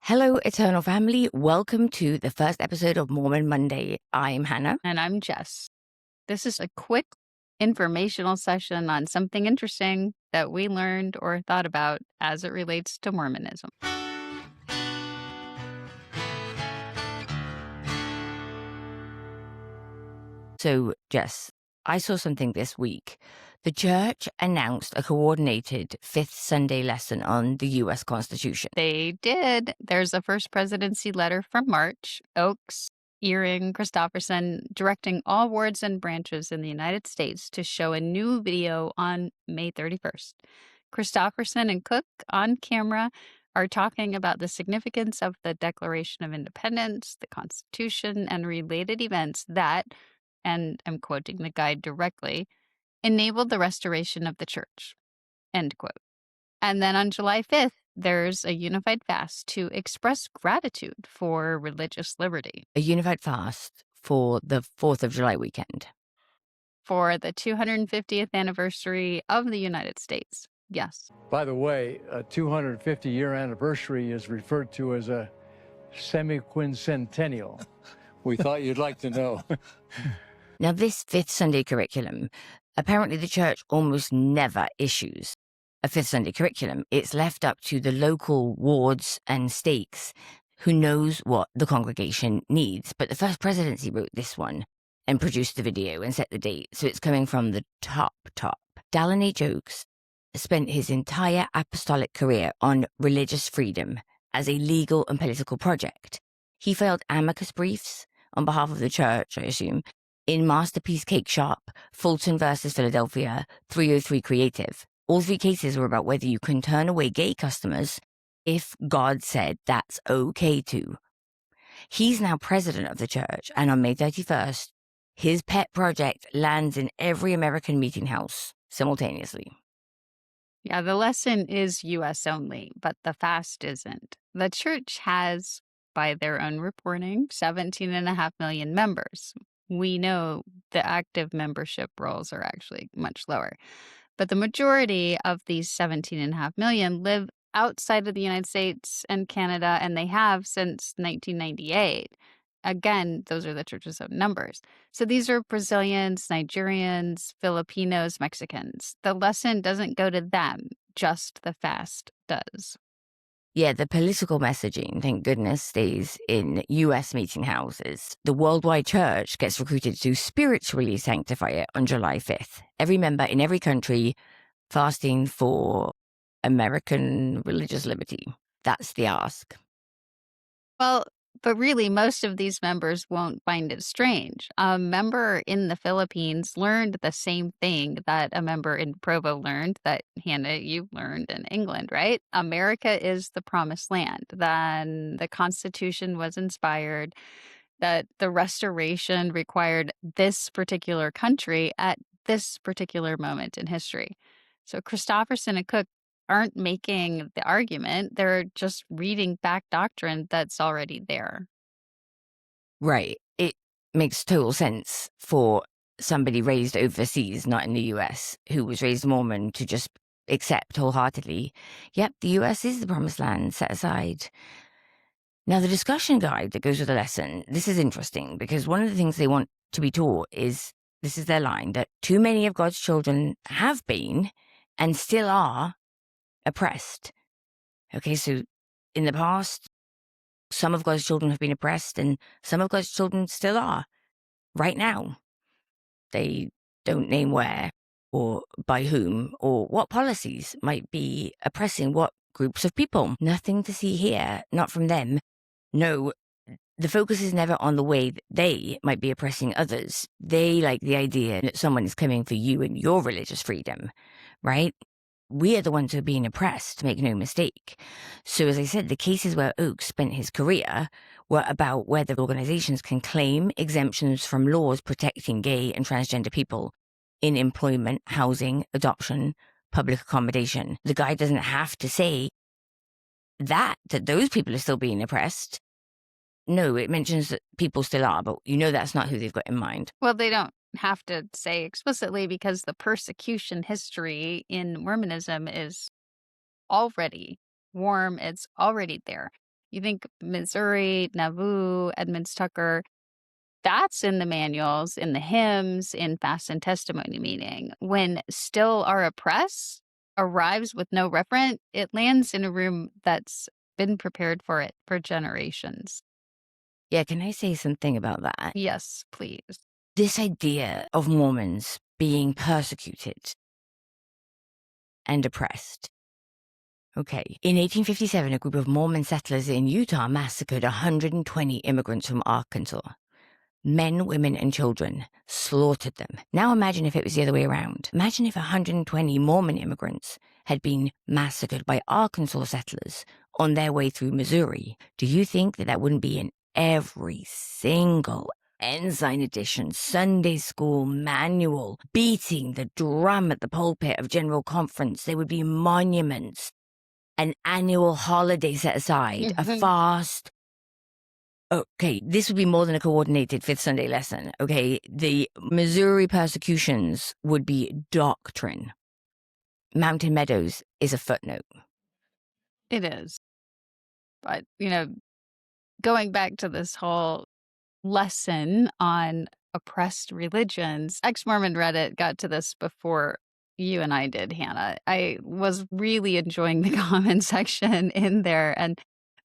Hello, Eternal Family. Welcome to the first episode of Mormon Monday. I'm Hannah. And I'm Jess. This is a quick informational session on something interesting that we learned or thought about as it relates to Mormonism. So, Jess, I saw something this week. The church announced a coordinated fifth Sunday lesson on the U.S. Constitution. They did. There's a First Presidency letter from March, Oakes, Earing, Christopherson, directing all wards and branches in the United States to show a new video on May 31st. Christopherson and Cook on camera are talking about the significance of the Declaration of Independence, the Constitution, and related events that, and I'm quoting the guide directly, enabled the restoration of the church, end quote. And then on July 5th, there's a unified fast to express gratitude for religious liberty. A unified fast for the 4th of July weekend. For the 250th anniversary of the United States. Yes. By the way, a 250-year anniversary is referred to as a semi-quincentennial. We thought you'd like to know. Now, this fifth Sunday curriculum, apparently the church almost never issues a fifth Sunday curriculum. It's left up to the local wards and stakes who knows what the congregation needs. But the First Presidency wrote this one and produced the video and set the date. So it's coming from the top. Dallin H spent his entire apostolic career on religious freedom as a legal and political project. He filed amicus briefs on behalf of the church, I assume, in Masterpiece Cakeshop, Fulton versus Philadelphia, 303 Creative. All three cases were about whether you can turn away gay customers if God said that's okay to. He's now president of the church, and on May 31st, his pet project lands in every American meeting house simultaneously. Yeah, the lesson is U.S. only, but the fast isn't. The church has, by their own reporting, 17.5 million members. We know the active membership rolls are actually much lower. But the majority of these 17.5 million live outside of the United States and Canada, and they have since 1998. Again, those are the church's own numbers. So these are Brazilians, Nigerians, Filipinos, Mexicans. The lesson doesn't go to them, just the fast does. Yeah, the political messaging, thank goodness, stays in U.S. meeting houses. The worldwide church gets recruited to spiritually sanctify it on July 5th. Every member in every country fasting for American religious liberty. That's the ask. Well, but really, most of these members won't find it strange. A member in the Philippines learned the same thing that a member in Provo learned, that Hannah, you learned in England, right? America is the promised land. Then the Constitution was inspired, that the restoration required this particular country at this particular moment in history. So Christopherson and Cook aren't making the argument. They're just reading back doctrine that's already there. Right. It makes total sense for somebody raised overseas, not in the US, who was raised Mormon, to just accept wholeheartedly, yep, the US is the promised land set aside. Now, the discussion guide that goes with the lesson, this is interesting because one of the things they want to be taught is, this is their line, that too many of God's children have been and still are oppressed. Okay, so in the past, some of God's children have been oppressed and some of God's children still are right now. They don't name where or by whom or what policies might be oppressing what groups of people. Nothing to see here, not from them. No, the focus is never on the way that they might be oppressing others. They like the idea that someone is coming for you and your religious freedom, right? We are the ones who are being oppressed, make no mistake. So as I said, the cases where Oakes spent his career were about whether organizations can claim exemptions from laws protecting gay and transgender people in employment, housing, adoption, public accommodation. The guide doesn't have to say that those people are still being oppressed. No, it mentions that people still are, but you know that's not who they've got in mind. Well, they don't have to say explicitly because the persecution history in Mormonism is already warm. It's already there. You think Missouri, Nauvoo, Edmunds Tucker, that's in the manuals, in the hymns, in fast and testimony meeting. When still our oppress arrives with no referent, it lands in a room that's been prepared for it for generations. Yeah, can I say something about that? Yes, please. This idea of Mormons being persecuted and oppressed. Okay, in 1857, a group of Mormon settlers in Utah massacred 120 immigrants from Arkansas. Men, women, and children, slaughtered them. Now imagine if it was the other way around. Imagine if 120 Mormon immigrants had been massacred by Arkansas settlers on their way through Missouri. Do you think that wouldn't be in every single Ensign edition, Sunday school manual, beating the drum at the pulpit of General Conference? There would be monuments, an annual holiday set aside, a fast. Okay, this would be more than a coordinated Fifth Sunday lesson, okay? The Missouri persecutions would be doctrine. Mountain Meadows is a footnote. It is. But, going back to this whole lesson on oppressed religions, ex-Mormon Reddit got to this before you and I did, Hannah. I was really enjoying the comment section in there, and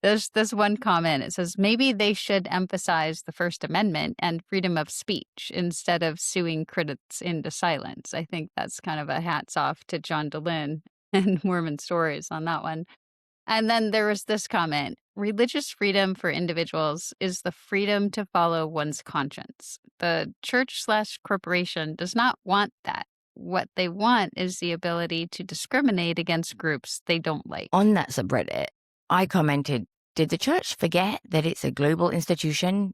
there's this one comment. It says, maybe they should emphasize the First Amendment and freedom of speech instead of suing critics into silence. I think that's kind of a hats off to John Dallin and Mormon Stories on that one. And then there was this comment, religious freedom for individuals is the freedom to follow one's conscience. The church/corporation does not want that. What they want is the ability to discriminate against groups they don't like. On that subreddit, I commented, did the church forget that it's a global institution?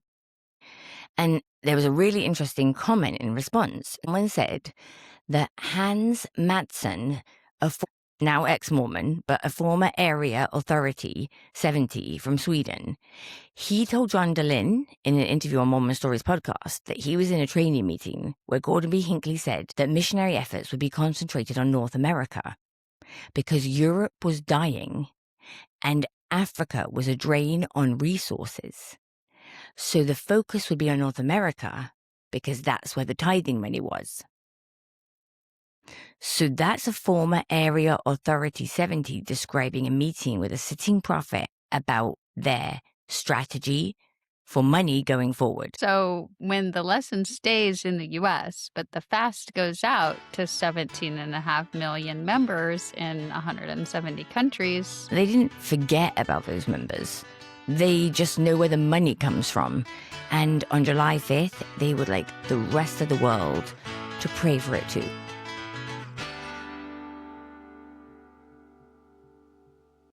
And there was a really interesting comment in response. Someone said that Hans Mattson, now ex-Mormon, but a former area authority, 70, from Sweden, he told John Dallin in an interview on Mormon Stories podcast that he was in a training meeting where Gordon B. Hinckley said that missionary efforts would be concentrated on North America because Europe was dying and Africa was a drain on resources. So the focus would be on North America because that's where the tithing money was. So that's a former area authority 70 describing a meeting with a sitting prophet about their strategy for money going forward. So when the lesson stays in the U.S., but the fast goes out to 17.5 million members in 170 countries. They didn't forget about those members. They just know where the money comes from. And on July 5th, they would like the rest of the world to pray for it too.